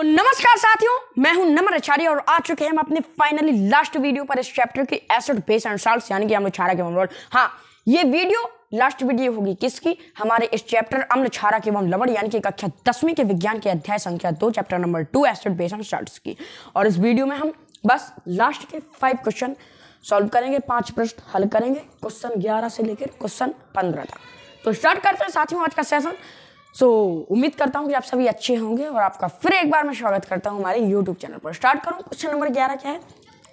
तो नमस्कार साथियों, मैं हूं नमर आचार्य और आ चुके हैं हम अपने फाइनली लास्ट वीडियो पर इस चैप्टर की एसिड बेस एंड साल्ट्स यानी कि अम्ल क्षारक एवं लवण। हाँ, ये वीडियो लास्ट वीडियो होगी किसकी? हमारे इस चैप्टर अम्ल क्षारक एवं लवण यानी कि कक्षा 10वीं के विज्ञान के अध्याय संख्या 2 chapter number 2 acid base and salts की। और इस वीडियो में हम बस लास्ट के 5 क्वेश्चन सॉल्व करेंगे, 5 प्रश्न हल करेंगे, क्वेश्चन 11 से लेकर क्वेश्चन 15 तक। तो स्टार्ट करते हैं साथियों आज का सेशन। उम्मीद करता हूं कि आप सभी अच्छे होंगे और आपका फिर एक बार मैं स्वागत करता हूं हमारे YouTube चैनल पर। स्टार्ट करूं, क्वेश्चन नंबर 11 क्या है?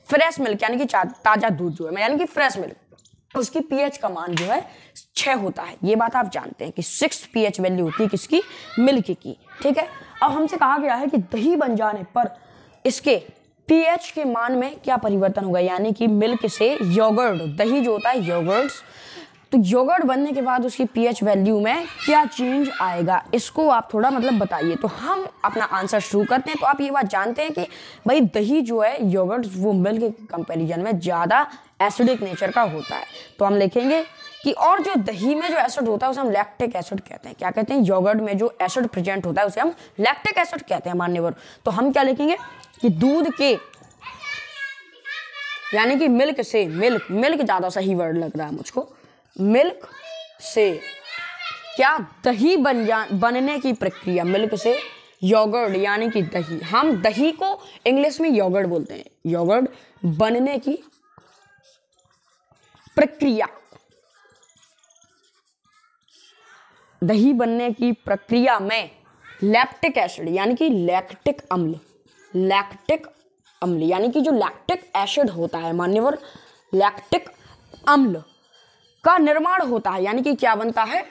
फ्रेश मिल्क यानी कि ताजा दूध जो है यानी कि फ्रेश मिल्क, उसकी पीएच का मान जो है 6 होता है। ये बात आप जानते हैं कि 6 पीएच वैल्यू होती है किसकी? मिल्क की। ठीक है, अब हमसे कहा गया है कि दही बन जाने पर इसके पीएच के मान में क्या परिवर्तन होगा, यानी कि मिल्क से योगर्ट, दही जो होता है योगर्ट्स, तो योगर्ट बनने के बाद उसकी पीएच वैल्यू में क्या चेंज आएगा, इसको आप थोड़ा बताइए। तो हम अपना आंसर शुरू करते हैं। तो आप ये बात जानते हैं कि भाई दही जो है योगर्ट वो मिल्क के कंपैरिजन में ज़्यादा एसिडिक नेचर का होता है। तो हम लिखेंगे कि और जो दही में जो एसिड होता है उसे हम लैक्टिक एसिड कहते हैं। क्या कहते हैं? योगर्ट में जो एसिड प्रेजेंट होता है उसे हम लैक्टिक एसिड कहते हैं मान्यवर। तो हम क्या लिखेंगे कि दूध के यानी कि मिल्क से, मिल्क ज़्यादा सही वर्ड लग रहा है मुझको, मिल्क से क्या दही बनने की प्रक्रिया, मिल्क से योगर्ट यानी कि दही, हम दही को इंग्लिश में योगर्ट बोलते हैं, योगर्ट बनने की प्रक्रिया, दही बनने की प्रक्रिया में लैक्टिक एसिड यानी कि लैक्टिक अम्ल यानी कि जो लैक्टिक एसिड होता है मान्यवर, लैक्टिक अम्ल का निर्माण होता है। यानी कि क्या बनता है?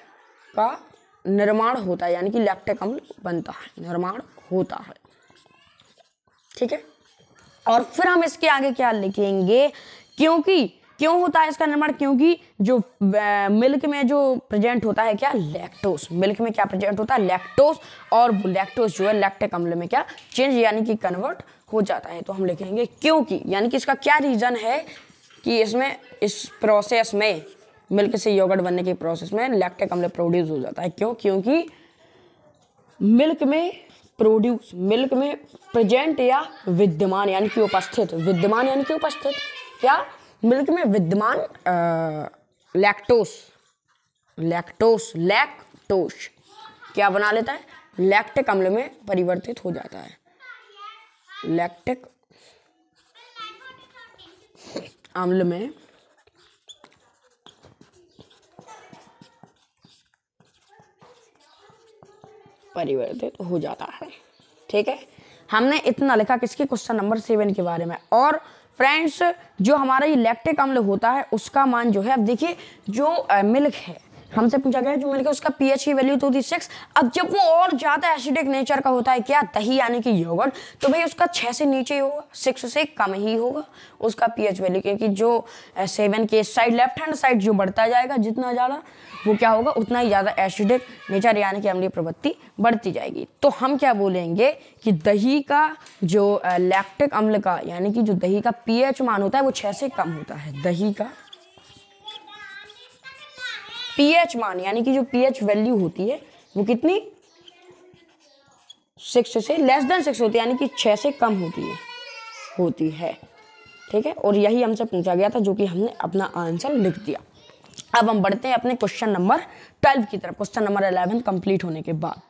का निर्माण होता है, यानी कि लैक्टिक अम्ल बनता है, निर्माण होता है। ठीक है, और फिर हम इसके आगे क्या लिखेंगे? क्यों होता है इसका निर्माण? क्योंकि जो मिल्क में जो प्रेजेंट होता है क्या? लैक्टोस। मिल्क में क्या प्रेजेंट होता है? लैक्टोस, और वो लैक्टोस जो है लैक्टिक अम्ल में क्या चेंज यानी कि कन्वर्ट हो जाता है। तो हम लिखेंगे क्योंकि, यानी कि इसका क्या रीजन है कि इसमें इस प्रोसेस में, मिल्क से योगर्ट बनने के प्रोसेस में लैक्टिक अम्ल प्रोड्यूस हो जाता है। क्यों? क्योंकि मिल्क में प्रेजेंट या विद्यमान यानी कि उपस्थित, विद्यमान यानी कि उपस्थित, क्या मिल्क में विद्यमान लैक्टोस क्या बना लेता है? लैक्टिक अम्ल में परिवर्तित हो जाता है, लैक्टिक अम्ल में परिवर्तित हो जाता है। ठीक है, हमने इतना लिखा किसके? क्वेश्चन नंबर 7 के बारे में। और फ्रेंड्स, जो हमारा ये लैक्टिक अम्ल होता है उसका मान जो है, अब देखिए जो मिल्क है, हमसे पूछा गया है जो मिल्क है उसका पीएच की वैल्यू तो होती है 6। अब जब वो और ज्यादा एसिडिक नेचर का होता है क्या? दही यानी कि योगर्ट, तो भाई उसका 6 से नीचे ही होगा, 6 से कम ही होगा उसका पीएच वैल्यू, क्योंकि जो 7 के साइड, लेफ्ट हैंड साइड जो बढ़ता जाएगा जितना ज़्यादा, वो क्या होगा उतना ही ज़्यादा एसिडिक नेचर यानी कि अम्लीय प्रवृत्ति बढ़ती जाएगी। तो हम क्या बोलेंगे कि दही का जो लैक्टिक अम्ल का यानी कि जो दही का पीएच मान होता है वो 6 से कम होता है। दही का पीएच मान यानी कि जो पीएच वैल्यू होती है वो कितनी? 6 से लेस देन 6 होती है, यानी कि 6 से कम होती है। ठीक है, और यही हमसे पूछा गया था जो कि हमने अपना आंसर लिख दिया। अब हम बढ़ते हैं अपने क्वेश्चन नंबर 12 की तरफ। क्वेश्चन नंबर 11 कंप्लीट होने के बाद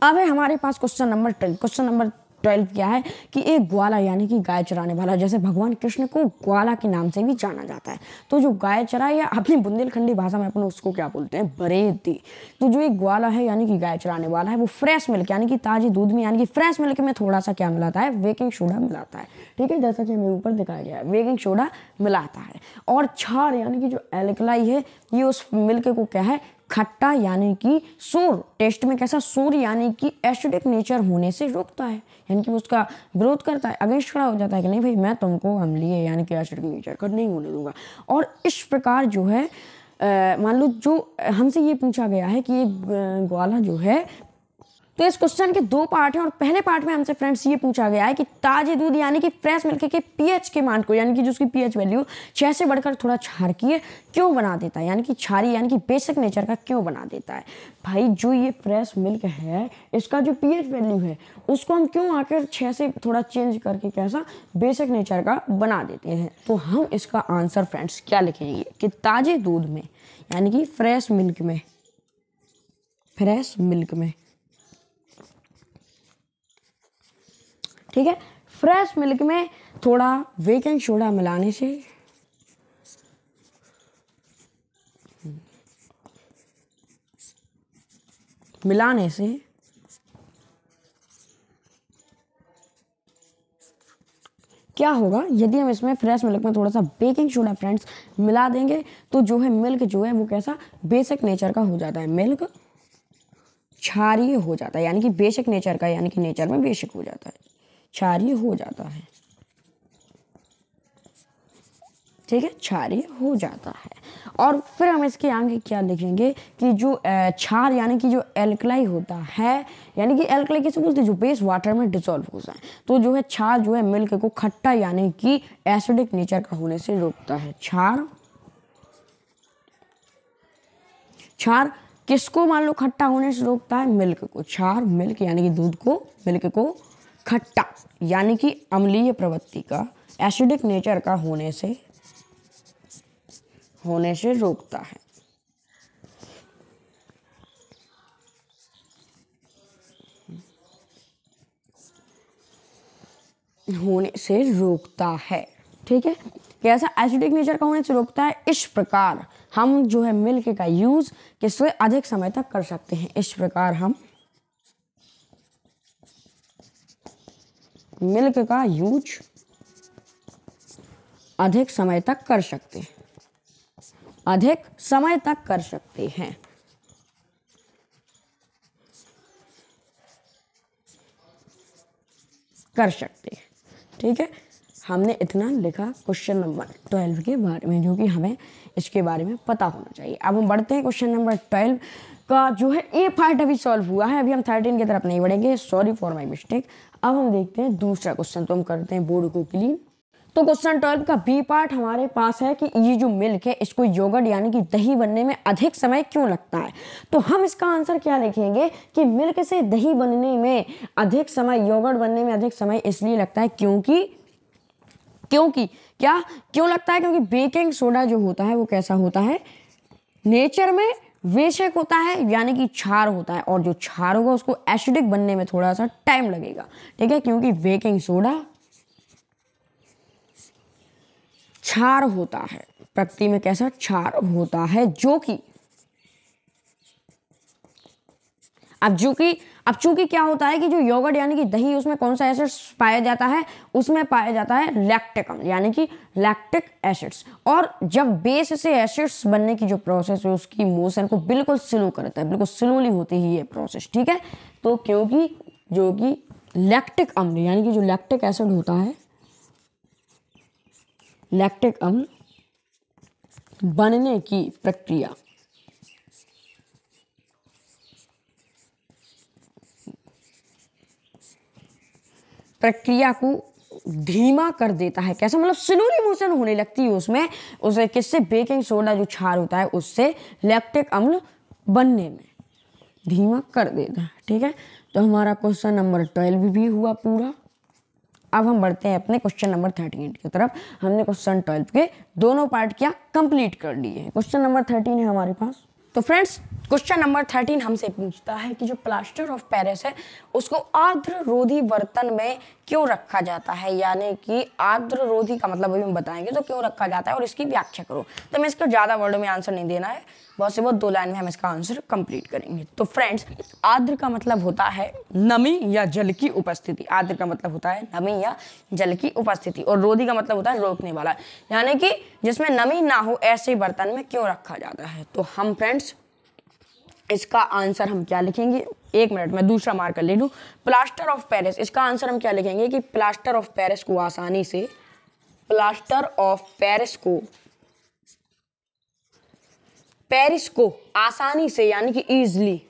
अब है हमारे पास क्वेश्चन नंबर 12। क्वेश्चन नंबर 12 क्या है कि एक ग्वाला यानी कि गाय चराने वाला, जैसे भगवान कृष्ण को ग्वाला के नाम से भी जाना जाता है, तो जो गाय चराए या अपनी बुंदेलखंडी भाषा में अपन उसको क्या बोलते हैं? बरेती। तो जो एक ग्वाला है यानी कि गाय चराने वाला है वो फ्रेश मिल्क यानी कि ताजी दूध में यानी कि फ्रेश मिल्क में थोड़ा सा क्या मिलाता है? बेकिंग सोडा मिलाता है। ठीक है, जैसा कि हमें ऊपर दिखाया गया है, बेकिंग सोडा मिलाता है। और क्षार यानी कि जो एल्कलाई है ये उस मिल्क को क्या है? खट्टा यानी कि सूर, टेस्ट में कैसा? सूर यानी कि एसिडिक नेचर होने से रोकता है, यानी कि उसका विरोध करता है, अगेंस्ट खड़ा हो जाता है कि नहीं भाई मैं तुमको अम्लीय यानी कि एसिडिक नेचर का नहीं होने दूंगा। और इस प्रकार जो है मान लो जो हमसे ये पूछा गया है कि ये ग्वाला जो है तो इस क्वेश्चन के दो पार्ट हैं और पहले पार्ट में हमसे फ्रेंड्स ये पूछा गया है कि ताजे दूध यानी कि फ्रेश मिल्क के पीएच के मान को, यानी कि जो उसकी पीएच वैल्यू 6 से बढ़कर थोड़ा क्षारकीय क्यों बना देता है, यानी कि क्षारीय यानी कि बेसिक नेचर का क्यों बना देता है। भाई जो ये फ्रेश मिल्क है इसका जो पीएच वैल्यू है उसको हम क्यों आकर 6 से थोड़ा चेंज करके कैसा बेसिक नेचर का बना देते हैं। तो हम इसका आंसर फ्रेंड्स क्या लिखेंगे कि ताजे दूध में यानी कि फ्रेश मिल्क में, ठीक है, फ्रेश मिल्क में थोड़ा बेकिंग सोडा मिलाने से क्या होगा, यदि हम इसमें फ्रेश मिल्क में थोड़ा सा बेकिंग सोडा फ्रेंड्स मिला देंगे तो जो है मिल्क जो है वो कैसा बेसिक नेचर का हो जाता है, मिल्क क्षारीय हो जाता है, यानी कि बेसिक नेचर का, यानी कि नेचर में बेसिक हो जाता है, क्षारीय हो जाता है, ठीक है, क्षारीय हो जाता है। और फिर हम इसके आगे क्या लिखेंगे कि जो क्षार यानी कि जो एल्कलाई होता है, यानी कि एल्कलाई किसे बोलते हैं, जो बेस वाटर में डिसॉल्व होता है, तो जो है क्षार जो है मिल्क को खट्टा यानी कि एसिडिक नेचर का होने से रोकता है। क्षार किसको मान लो खट्टा होने से रोकता है, मिल्क को। क्षार मिल्क यानी कि दूध को, मिल्क को खट्टा यानी कि अम्लीय प्रवृत्ति का, एसिडिक नेचर का होने से रोकता है। ठीक है, कैसा एसिडिक नेचर का होने से रोकता है। इस प्रकार हम जो है मिल्क का यूज किससे अधिक समय तक कर सकते हैं, इस प्रकार हम मिल्क का यूज अधिक समय तक कर सकते हैं, ठीक है। हमने इतना लिखा क्वेश्चन नंबर 12 के बारे में, जो कि हमें इसके बारे में पता होना चाहिए। अब हम बढ़ते हैं क्वेश्चन नंबर 12 का जो है ए पार्ट अभी सॉल्व हुआ है, अभी हम 13 की तरफ नहीं बढ़ेंगे, सॉरी फॉर माय मिस्टेक। अब हम देखते हैं दूसरा क्वेश्चन, तो हम करते हैं बोर्ड को क्लीन। तो क्वेश्चन 12 का बी पार्ट हमारे पास है कि ये जो मिल्क है इसको योगर्ट यानी कि दही बनने में अधिक समय क्यों लगता है। तो हम इसका आंसर क्या लिखेंगे कि मिल्क से दही बनने में अधिक समय, योगर्ट बनने में अधिक समय इसलिए लगता है क्योंकि क्यों लगता है, क्योंकि बेकिंग सोडा जो होता है वो कैसा होता है, नेचर में बेसिक होता है, यानी कि क्षार होता है, और जो क्षार होगा उसको एसिडिक बनने में थोड़ा सा टाइम लगेगा, ठीक है, क्योंकि बेकिंग सोडा क्षार होता है, प्रकृति में कैसा क्षार होता है, जो कि अब चूंकि क्या होता है कि जो योगर्ट यानी कि दही, उसमें कौन सा एसिड्स पाया जाता है, उसमें पाया जाता है लैक्टिक अम्ल यानी कि लैक्टिक एसिड्स। और जब बेस से एसिड्स बनने की जो प्रोसेस है उसकी मोशन को बिल्कुल स्लो करता है, बिल्कुल स्लोली होती है ये प्रोसेस, ठीक है। तो क्योंकि जो कि लैक्टिक अम्ल यानी कि जो लैक्टिक एसिड होता है, लैक्टिक अम्ल बनने की प्रक्रिया को धीमा कर देता है, कैसे, मतलब स्लोली मोशन होने लगती है उसमें, उसे किससे, बेकिंग सोडा जो क्षार होता है उससे लैक्टिक अम्ल बनने में धीमा कर देता है, ठीक है। तो हमारा क्वेश्चन नंबर 12 भी हुआ पूरा। अब हम बढ़ते हैं अपने क्वेश्चन नंबर 13 की तरफ। हमने क्वेश्चन 12 के दोनों पार्ट क्या कंप्लीट कर लिए हैं। क्वेश्चन नंबर 13 है हमारे पास। तो फ्रेंड्स क्वेश्चन नंबर 13 हमसे पूछता है कि जो प्लास्टर ऑफ पेरिस है उसको आर्द्र रोधी बर्तन में क्यों रखा जाता है, यानी कि आर्द्र रोधी का मतलब अभी हम बताएंगे, तो क्यों रखा जाता है और इसकी व्याख्या करो। तो हमें इसको ज्यादा वर्ड में आंसर नहीं देना है, बहुत से बहुत 2 लाइन में हम इसका आंसर कंप्लीट करेंगे। तो फ्रेंड्स आर्द्र का मतलब होता है नमी या जल की उपस्थिति, आर्द्र का मतलब होता है नमी या जल की उपस्थिति, और रोधी का मतलब होता है रोकने वाला, यानी कि जिसमें नमी ना हो ऐसे बर्तन में क्यों रखा जाता है। तो हम फ्रेंड्स इसका आंसर हम क्या लिखेंगे, 1 मिनट में दूसरा मार्कर ले लूं। प्लास्टर ऑफ पेरिस, इसका आंसर हम क्या लिखेंगे कि प्लास्टर ऑफ पेरिस को आसानी से, प्लास्टर ऑफ पेरिस को आसानी से यानी कि इजली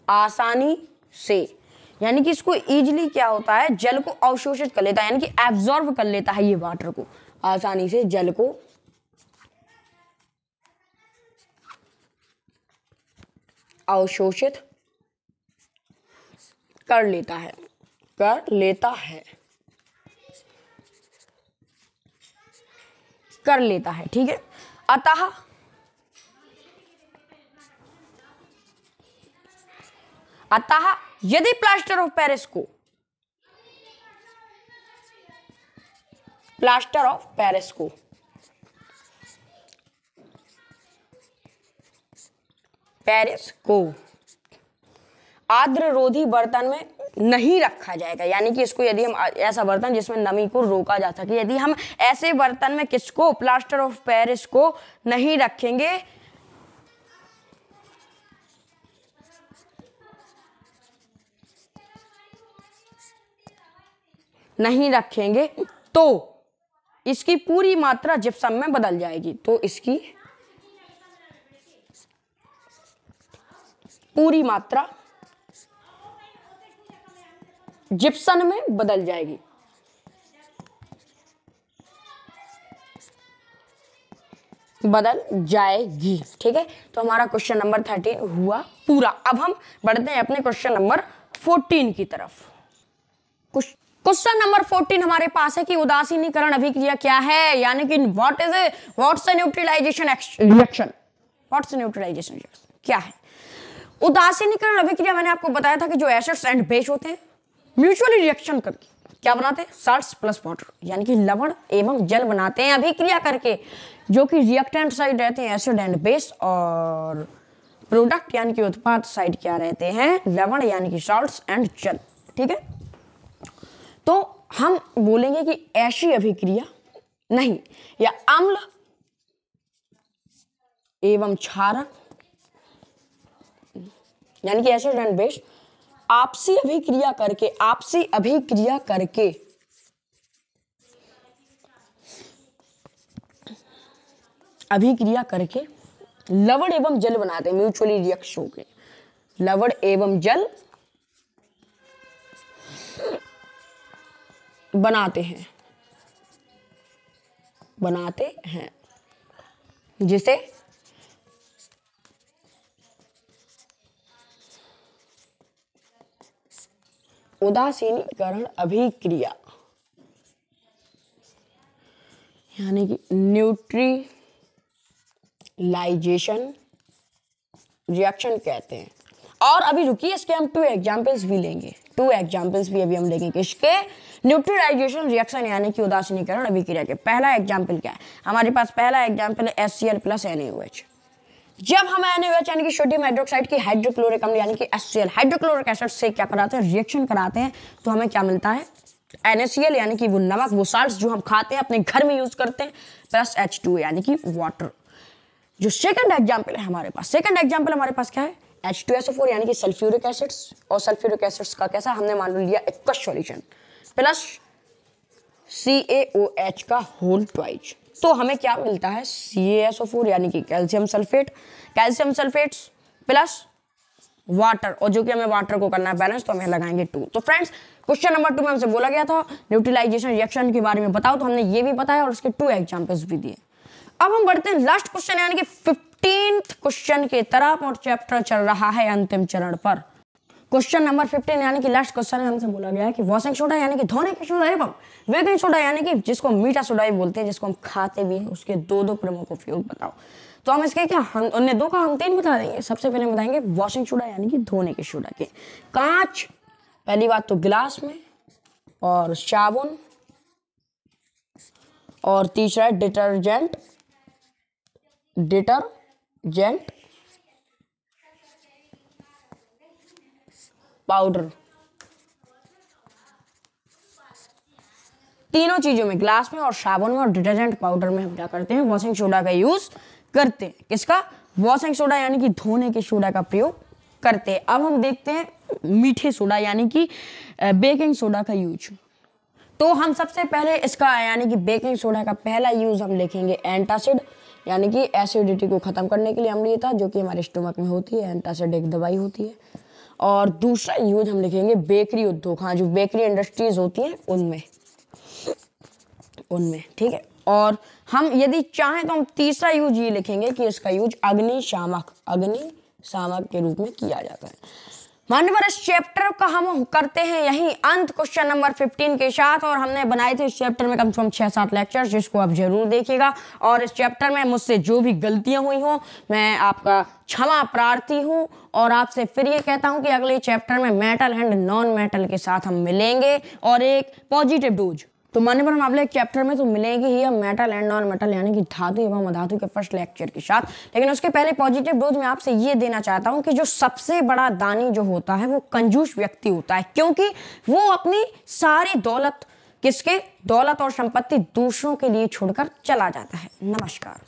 आसानी से, यानी कि इसको इजीली क्या होता है, जल को अवशोषित कर लेता है, यानी कि एब्जॉर्ब कर लेता है ये वाटर को, आसानी से जल को अवशोषित कर लेता है, ठीक है। अतः यदि प्लास्टर ऑफ पेरिस को आर्द्ररोधी बर्तन में नहीं रखा जाएगा, यानी कि इसको यदि हम ऐसा बर्तन जिसमें नमी को रोका जा सके, यदि हम ऐसे बर्तन में किसको, प्लास्टर ऑफ पेरिस को नहीं रखेंगे तो इसकी पूरी मात्रा जिप्सम में बदल जाएगी, तो इसकी पूरी मात्रा जिप्सम में बदल जाएगी। ठीक है, तो हमारा क्वेश्चन नंबर 13 हुआ पूरा। अब हम बढ़ते हैं अपने क्वेश्चन नंबर 14 की तरफ। क्वेश्चन नंबर 14 हमारे पास है कि उदासीनीकरण अभिक्रिया क्या है, यानी कि व्हाट्स अ न्यूट्रलाइजेशन रिएक्शन, क्या है उदासीनीकरण अभिक्रिया। मैंने आपको बताया था कि जो एसिड्स एंड बेस होते हैं म्यूचुअली रिएक्शन करके क्या बनाते हैं, साल्ट्स प्लस वाटर, यानी कि लवण एवं जल बनाते हैं अभिक्रिया करके, जो कि रिएक्टेंट साइड रहते हैं एसिड एंड बेस, और प्रोडक्ट यानी कि उत्पाद साइड क्या रहते हैं, लवण यानी कि साल्ट्स एंड जल। ठीक है, तो हम बोलेंगे कि ऐसी अभिक्रिया नहीं, या अम्ल एवं क्षारक यानी कि एसिड एंड बेस आपसी अभिक्रिया करके लवण एवं जल बनाते हैं, म्यूचुअली रिएक्ट होके लवण एवं जल बनाते हैं, जिसे उदासीनीकरण अभिक्रिया यानी कि न्यूट्रलाइजेशन रिएक्शन कहते हैं। और अभी रुकिए, इसके हम 2 एग्जाम्पल्स भी लेंगे, अभी हम लेंगे किसके, न्यूट्रलाइजेशन रिएक्शन यानी कि उदासीनीकरण अभिक्रिया के। पहला एग्जाम्पल क्या है हमारे पास, पहला एग्जाम्पल है HCl प्लस NaOH। जब हम NaOH यानी कि सोडियम हाइड्रोक्साइड की हाइड्रोक्लोरिक अम्ल यानी कि HCl हाइड्रोक्लोरिक एसिड से क्या कराते हैं, रिएक्शन कराते हैं, तो हमें क्या मिलता है, NaCl यानी कि वो नमक, वो साल्ट्स जो हम खाते हैं अपने घर में यूज करते हैं, प्लस H2 यानी कि वाटर। जो सेकंड एग्जाम्पल है हमारे पास, क्या है, H2SO4 यानी कि सल्फ्यूरिक एसिड्स, और सल्फ्यूरिक एसिड्स का कैसा हमने मान लिया एक्वस सॉल्यूशन, प्लस CaOH का होल ट्वाइस, तो हमें क्या मिलता है, CaSO4 यानी कि कैल्शियम सल्फेट्स प्लस वाटर, और जो कि हमें वाटर को करना है बैलेंस, तो हमें लगाएंगे 2। तो फ्रेंड्स क्वेश्चन नंबर 2 में हमसे बोला गया था न्यूट्रलाइजेशन रिएक्शन के बारे में बताओ, तो हमने ये भी बताया और उसके 2 एग्जांपल्स भी दिए। अब हम बढ़ते हैं लास्ट क्वेश्चन यानी कि 15th क्वेश्चन की तरफ, और चैप्टर चल रहा है अंतिम चरण पर। क्वेश्चन नंबर 15 यानी कि लास्ट क्वेश्चन है, हमसे बोला गया है कि वॉशिंग सोडा यानी कि धोने का सोडा एवं बेकिंग सोडा यानी कि जिसको मीठा सोडा भी बोलते हैं, जिसको हम खाते भी हैं, उसके 2 प्रमुख उपयोग बताओ। तो हम इसके क्या, हम उन्हें 2 का हम 3 बता देंगे। सबसे पहले बताएंगे वॉशिंग सोडा यानी कि धोने के सोडा के, कांच, पहली बात तो गिलास में, और साबुन, और तीसरा डिटर्जेंट पाउडर। तीनों चीजों में, ग्लास में और साबुन में और डिटर्जेंट पाउडर में हम क्या करते हैं, वॉशिंग सोडा का यूज करते हैं। किसका, वॉशिंग सोडा यानी कि धोने के सोडा का प्रयोग करते हैं। अब हम देखते हैं मीठे सोडा यानी कि बेकिंग सोडा का यूज। तो हम सबसे पहले इसका यानी कि बेकिंग सोडा का पहला यूज हम लिखेंगे एंटासिड, यानी कि एसिडिटी को खत्म करने के लिए हम लिए था, जो कि हमारे स्टोमक में होती है। एंटासिड एक दवाई होती है, और दूसरा यूज हम लिखेंगे बेकरी उद्योग, हाँ जो बेकरी इंडस्ट्रीज होती हैं उनमें, ठीक है। और हम यदि चाहें तो हम तीसरा यूज ये लिखेंगे कि इसका यूज अग्निशामक के रूप में किया जाता है। मान्यवर इस चैप्टर का हम करते हैं यही अंत क्वेश्चन नंबर 15 के साथ, और हमने बनाए थे इस चैप्टर में कम से कम 6-7 लेक्चर, जिसको आप जरूर देखिएगा। और इस चैप्टर में मुझसे जो भी गलतियां हुई हो मैं आपका क्षमा प्रार्थी हूं, और आपसे फिर ये कहता हूं कि अगले चैप्टर में मेटल एंड नॉन मेटल के साथ हम मिलेंगे और एक पॉजिटिव डोज। तो मान्यवर हम अगले चैप्टर में तो मिलेंगे ही हम मेटल एंड नॉन मेटल यानी कि धातु एवं अधातु के फर्स्ट लेक्चर के साथ, लेकिन उसके पहले पॉजिटिव डोज में आपसे ये देना चाहता हूं कि जो सबसे बड़ा दानी जो होता है वो कंजूस व्यक्ति होता है, क्योंकि वो अपनी सारी दौलत और संपत्ति दूसरों के लिए छोड़कर चला जाता है। नमस्कार।